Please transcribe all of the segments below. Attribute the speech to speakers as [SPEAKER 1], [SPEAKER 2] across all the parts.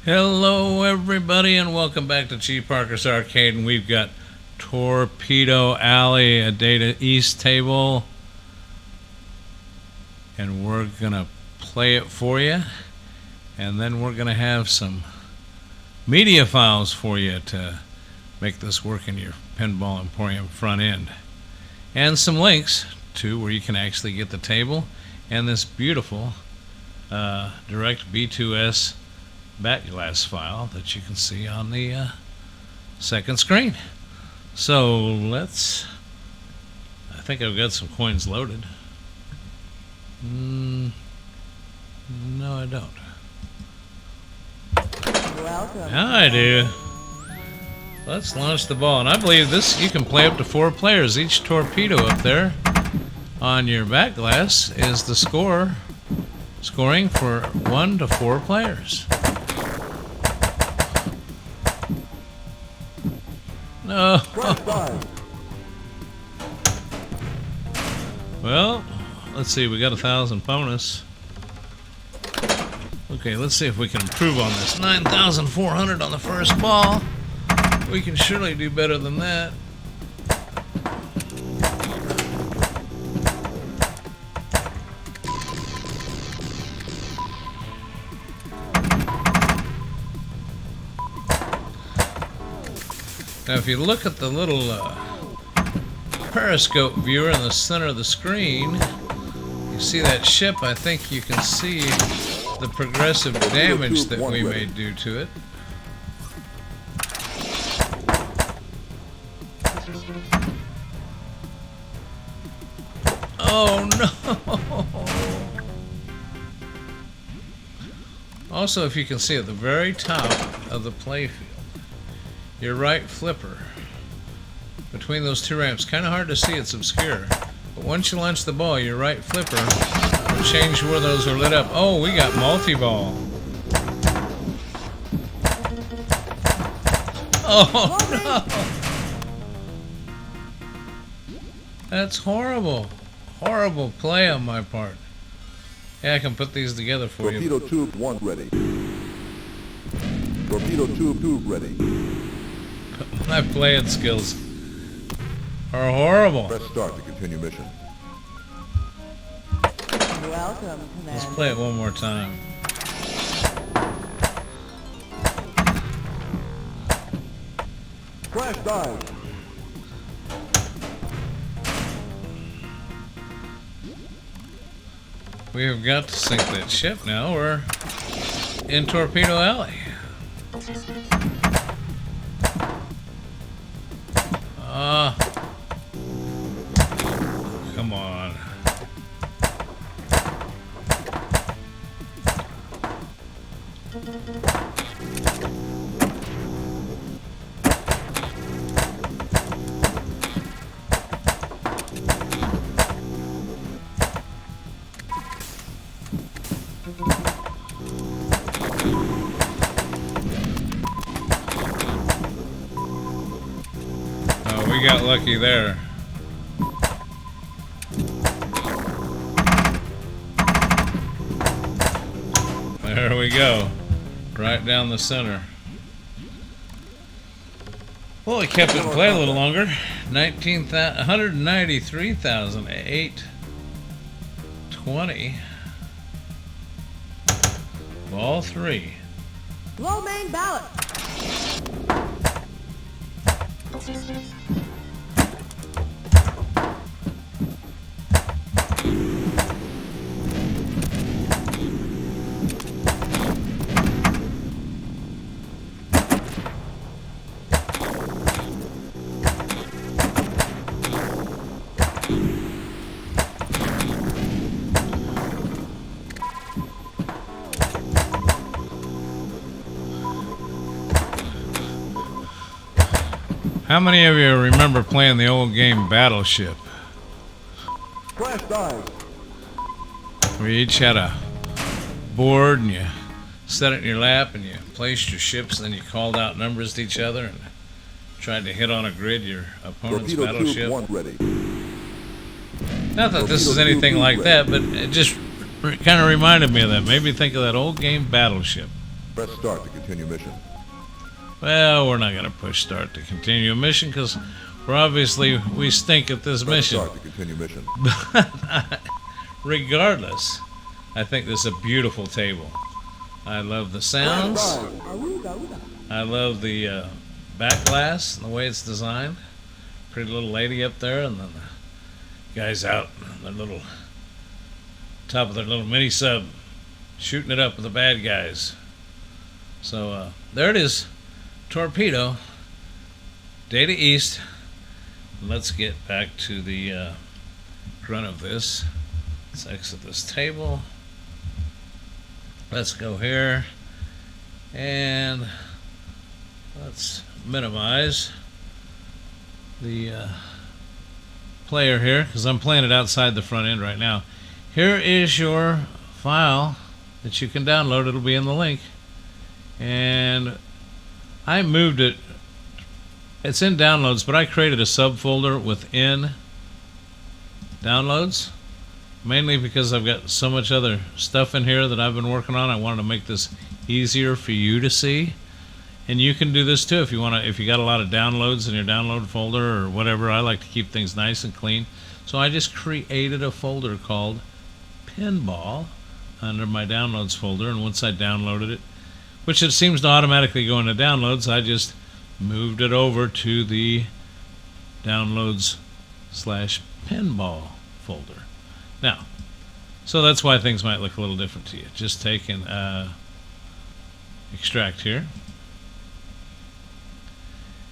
[SPEAKER 1] Hello everybody and welcome back to G.Parkers Arcade, and we've got Torpedo Alley, a data east table, and we're gonna play it for you, and then we're gonna have some media files for you to make this work in your Pinball Emporium front end, and some links to where you can actually get the table and this beautiful direct B2S Backglass file that you can see on the second screen. So I think I've got some coins loaded. No, I don't.
[SPEAKER 2] Welcome.
[SPEAKER 1] Now I do. Let's launch the ball, and I believe this you can play up to 4 players. Each torpedo up there on your Backglass is the scoring for 1 to 4 players. No. Well, let's see. We got 1,000 bonus. Okay, let's see if we can improve on this. 9,400 on the first ball. We can surely do better than that. Now, if you look at the little periscope viewer in the center of the screen, you see that ship. I think you can see the progressive damage that we may do to it. Oh no! Also, if you can see at the very top of the playfield, your right flipper between those 2 ramps, kind of hard to see, it's obscure, but once you launch the ball, your right flipper will change where those are lit up. Oh, we got multi-ball. Oh no, that's horrible. Horrible play on my part. Yeah, I can put these together for you.
[SPEAKER 3] Torpedo tube 1 ready. Torpedo tube 2 ready.
[SPEAKER 1] My playing skills are horrible.
[SPEAKER 3] Press start to continue mission.
[SPEAKER 2] Welcome, Commander.
[SPEAKER 1] Let's play it one more time.
[SPEAKER 3] Crash dive.
[SPEAKER 1] We have got to sink that ship now. We're in Torpedo Alley. Come on. Oh, we got lucky there. There we go. Right down the center. Well, we kept it in play a little longer. 193,820. Ball 3.
[SPEAKER 2] Low main ballot.
[SPEAKER 1] How many of you remember playing the old game Battleship?
[SPEAKER 3] Crash dive.
[SPEAKER 1] We each had a board and you set it in your lap and you placed your ships, and then you called out numbers to each other and tried to hit on a grid your opponent's
[SPEAKER 3] Torpedo
[SPEAKER 1] battleship.
[SPEAKER 3] tube 1 ready.
[SPEAKER 1] Not that this is anything like that, but it just kind of reminded me of that. Made me think of that old game Battleship.
[SPEAKER 3] Press start to continue mission.
[SPEAKER 1] Well, we're not going to push start to continue a mission because we stink at this
[SPEAKER 3] Press
[SPEAKER 1] mission.
[SPEAKER 3] start to continue mission.
[SPEAKER 1] Regardless, I think this is a beautiful table. I love the sounds. I love the backglass and the way it's designed. Pretty little lady up there, and then the guys out on their little top of their little mini sub, shooting it up with the bad guys. So there it is, Torpedo, Data East. Let's get back to the front of this. Let's exit this table. Let's go here, and let's minimize the player here because I'm playing it outside the front end right now. Here is your file that you can download. It'll be in the link, and I moved it. It's in downloads, but I created a subfolder within downloads, mainly because I've got so much other stuff in here that I've been working on. I wanted to make this easier for you to see. And you can do this too if you want to. If you got a lot of downloads in your download folder or whatever, I like to keep things nice and clean. So I just created a folder called Pinball under my downloads folder, and once I downloaded it, which it seems to automatically go into downloads, I just moved it over to the downloads/pinball folder. Now, so that's why things might look a little different to you. Just take and extract here.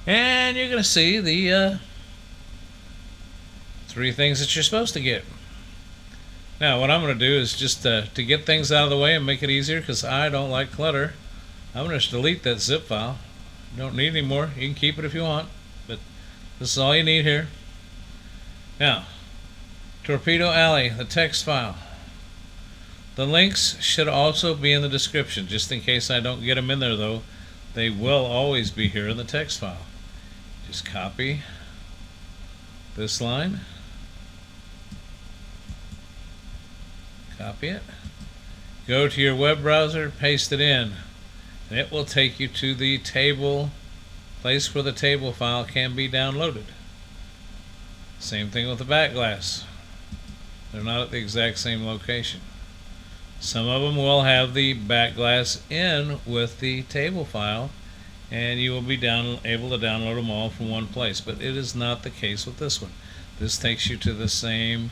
[SPEAKER 1] And you're going to see the 3 things that you're supposed to get. Now, what I'm going to do is just to get things out of the way and make it easier, because I don't like clutter, I'm going to delete that zip file. Don't need any more. You can keep it if you want, but this is all you need here. Now, Torpedo Alley, the text file. The links should also be in the description, just in case I don't get them in there, though. They will always be here in the text file. Just copy this line, copy it, go to your web browser, paste it in, and it will take you to the table, place where the table file can be downloaded. Same thing with the Backglass. They're not at the exact same location. Some of them will have the Backglass in with the table file, and you will be able to download them all from one place. But it is not the case with this one. This takes you to the same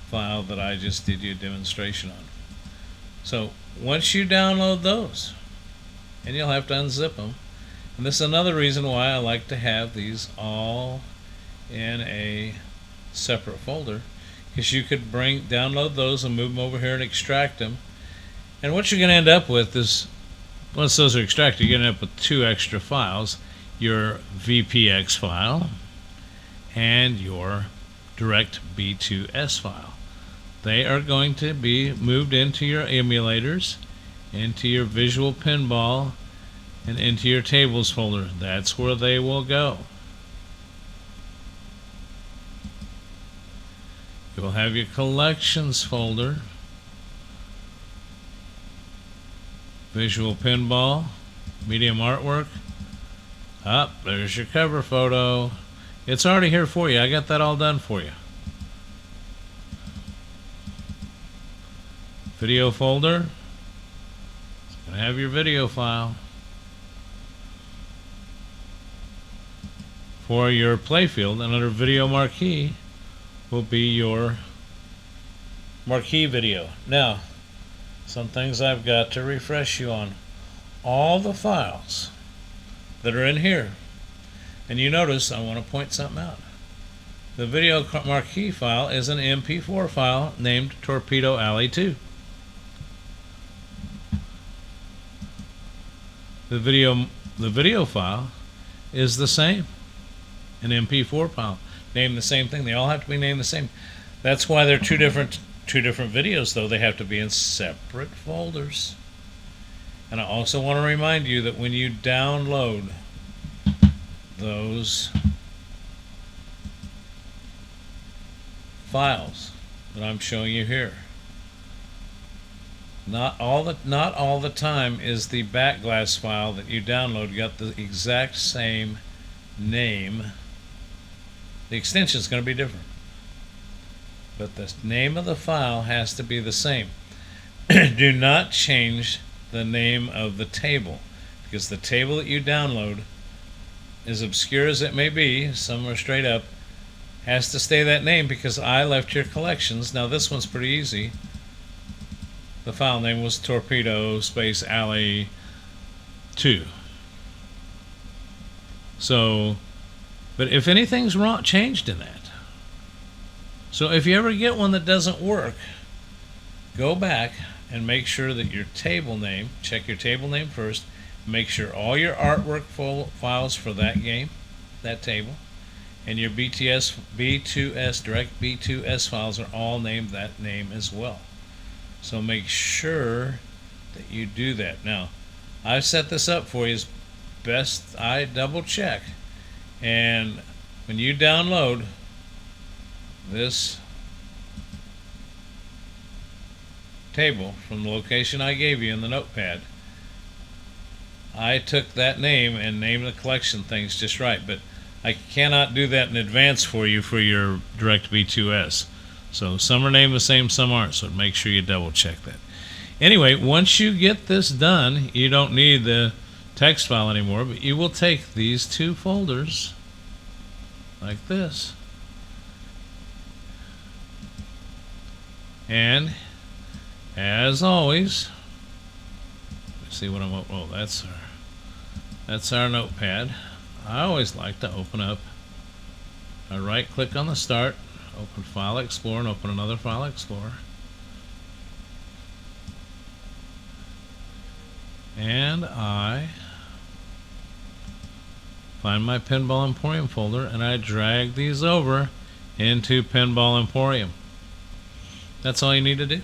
[SPEAKER 1] file that I just did you a demonstration on. So once you download those, and you'll have to unzip them, and this is another reason why I like to have these all in a separate folder, because you could download those and move them over here and extract them. And what you're going to end up with is, once those are extracted, you're going to end up with 2 extra files: your VPX file and your direct B2S file. They are going to be moved into your emulators, into your visual pinball, and into your tables folder. That's where they will go. You will have your collections folder, visual pinball, medium artwork. There's your cover photo. It's already here for you. I got that all done for you. Video folder. It's going to have your video file. For your playfield, and under video marquee will be your marquee video. Now, some things I've got to refresh you on. All the files that are in here, and you notice I want to point something out. The video marquee file is an MP4 file named Torpedo Alley 2. The video file is the same, an MP4 file named the same thing. They all have to be named the same. That's why they're two different videos, though. They have to be in separate folders. And I also want to remind you that when you download those files that I'm showing you here, Not all the time is the Backglass file that you download got the exact same name. The extension is going to be different, but the name of the file has to be the same. Do not change the name of the table, because the table that you download, as obscure as it may be, some are straight up, has to stay that name because I left your collections. Now this one's pretty easy. The file name was Torpedo Alley 2. So, but if anything's wrong, changed in that. So if you ever get one that doesn't work, go back and make sure that your table name, check your table name first, make sure all your artwork files for that game, that table, and your B2S, direct B2S files are all named that name as well. So make sure that you do that. Now, I've set this up for you as best I double check. And when you download this table from the location I gave you in the notepad, I took that name and named the collection things just right, but I cannot do that in advance for you for your direct B2S. So some are named the same, some aren't, so make sure you double check that. Anyway, once you get this done, you don't need the text file anymore, but you will take these two folders like this, and as always, let's see what I'm, oh, that's our notepad. I always like to open up, I right click on the start, open File Explorer, and open another File Explorer. And I find my Pinball Emporium folder and I drag these over into Pinball Emporium. That's all you need to do.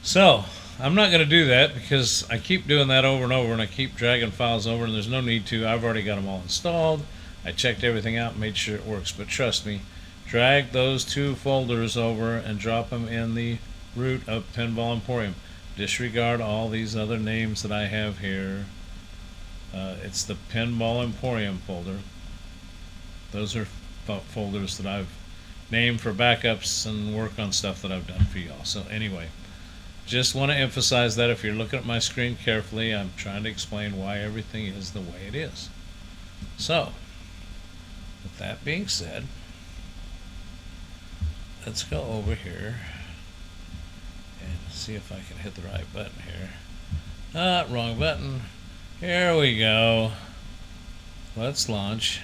[SPEAKER 1] So, I'm not going to do that because I keep doing that over and over and I keep dragging files over and there's no need to. I've already got them all installed. I checked everything out and made sure it works, but trust me, drag those two folders over and drop them in the root of Pinball Emporium. Disregard all these other names that I have here. It's the Pinball Emporium folder. Those are folders that I've named for backups and work on stuff that I've done for y'all. So anyway, just want to emphasize that if you're looking at my screen carefully, I'm trying to explain why everything is the way it is. So, with that being said, let's go over here and see if I can hit the right button here. Wrong button. Here we go. Let's launch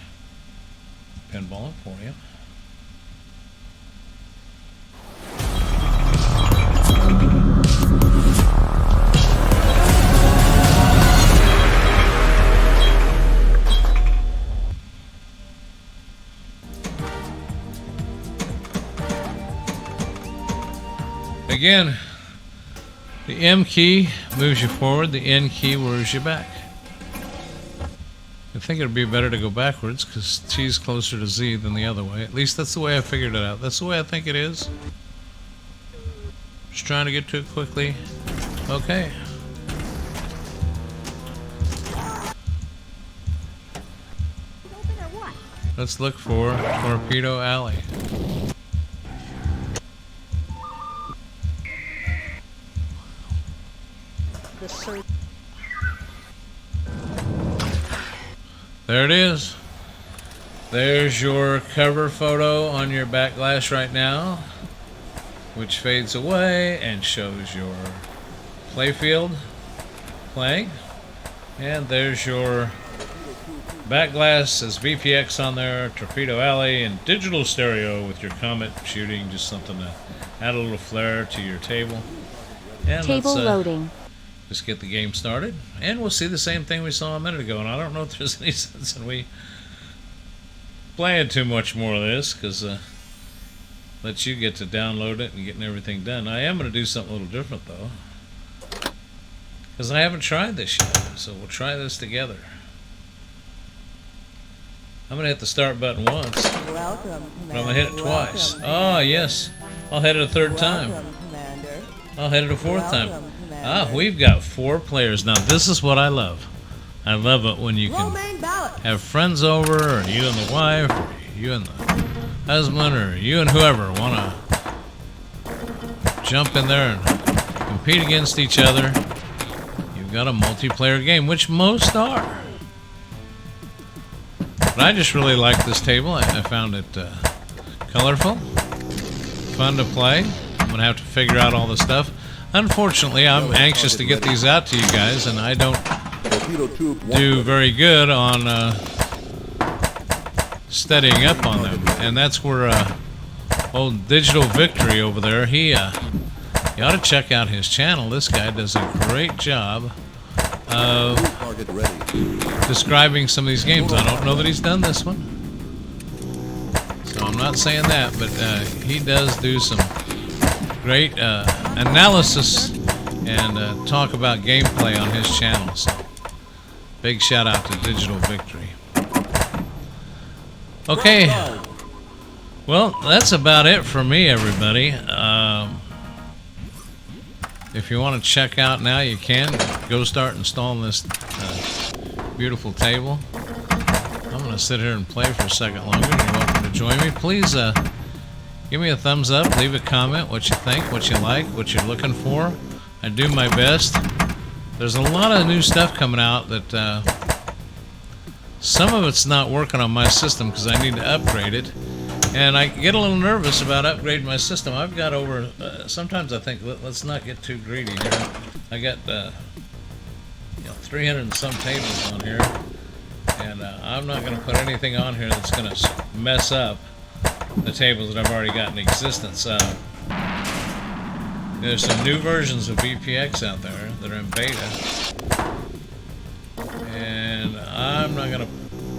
[SPEAKER 1] Pinball Emporium. Again, the M key moves you forward, the N key moves you back. I think it would be better to go backwards because T's closer to Z than the other way. At least that's the way I figured it out. That's the way I think it is. Just trying to get to it quickly. Okay. Let's look for Torpedo Alley. There it is. There's your cover photo on your Backglass right now, which fades away and shows your playfield playing. And there's your Backglass, says VPX on there, Torpedo Alley, and digital stereo with your comet shooting, just something to add a little flair to your table. And
[SPEAKER 4] table loading.
[SPEAKER 1] Just get the game started, and we'll see the same thing we saw a minute ago. And I don't know if there's any sense in we playing too much more of this, because lets you get to download it and getting everything done. I am going to do something a little different though, because I haven't tried this yet. So we'll try this together. I'm going to hit the start button once,
[SPEAKER 2] Welcome,
[SPEAKER 1] but I'm going to hit it twice. Oh yes, I'll hit it a third time.
[SPEAKER 2] Welcome, Commander.
[SPEAKER 1] I'll hit it a fourth time.
[SPEAKER 2] Welcome,
[SPEAKER 1] Ah,
[SPEAKER 2] Commander.
[SPEAKER 1] we've got 4 players. Now, this is what I love. I love it when you
[SPEAKER 2] Low
[SPEAKER 1] can
[SPEAKER 2] main ballot.
[SPEAKER 1] have friends over, or you and the wife, or you and the husband, or you and whoever want to jump in there and compete against each other. You've got a multiplayer game, which most are. But I just really like this table. I found it colorful, fun to play. I'm going to have to figure out all the stuff. Unfortunately, I'm anxious to get these out to you guys, and I don't
[SPEAKER 3] Torpedo tube
[SPEAKER 1] do very good on studying up on them. And that's where old Digital Victory over there, you ought to check out his channel. This guy does a great job of
[SPEAKER 3] target ready.
[SPEAKER 1] describing some of these games. I don't know that he's done this one, so I'm not saying that, but he does do some great analysis and talk about gameplay on his channel. So big shout out to Digital Victory. Okay, well, that's about it for me, everybody. If you want to check out now, you can. Go start installing this beautiful table. I'm going to sit here and play for a second longer. You're welcome to join me. Please give me a thumbs up. Leave a comment what you think, what you like, what you're looking for. I do my best. There's a lot of new stuff coming out that some of it's not working on my system because I need to upgrade it. And I get a little nervous about upgrading my system. I've got over, sometimes I think, let's not get too greedy here. I got 300 and some tables on here. And I'm not going to put anything on here that's going to mess up the tables that I've already got in existence. There's some new versions of BPX out there that are in beta. And I'm not going to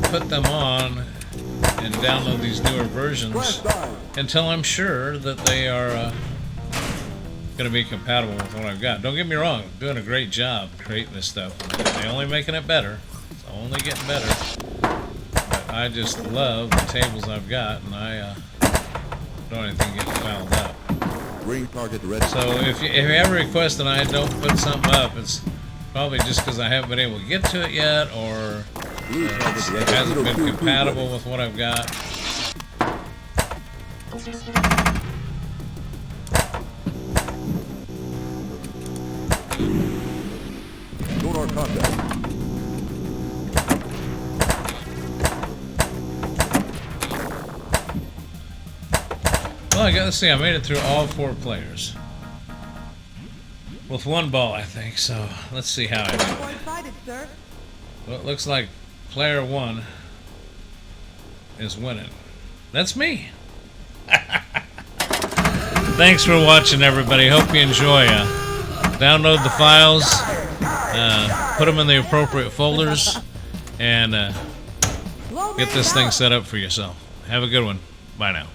[SPEAKER 1] put them on and download these newer versions until I'm sure that they are going to be compatible with what I've got. Don't get me wrong, I'm doing a great job creating this stuff. They're only making it better. It's only getting better. But I just love the tables I've got, and I don't want anything getting fouled up.
[SPEAKER 3] Green target ready.
[SPEAKER 1] So if you ever request and I don't put something up, it's probably just because I haven't been able to get to it yet, or it hasn't been compatible with what I've got.
[SPEAKER 3] Sonar contact.
[SPEAKER 1] Well, I gotta see, I made it through all 4 players. With 1 ball, I think, so let's see how I do.
[SPEAKER 2] One-sided, sir.
[SPEAKER 1] Well, it looks like player 1 is winning. That's me. Thanks for watching, everybody. Hope you enjoy. Download the files, put them in the appropriate folders, and
[SPEAKER 2] Low
[SPEAKER 1] get
[SPEAKER 2] main
[SPEAKER 1] this thing
[SPEAKER 2] ballot.
[SPEAKER 1] set up for yourself. Have a good one. Bye now.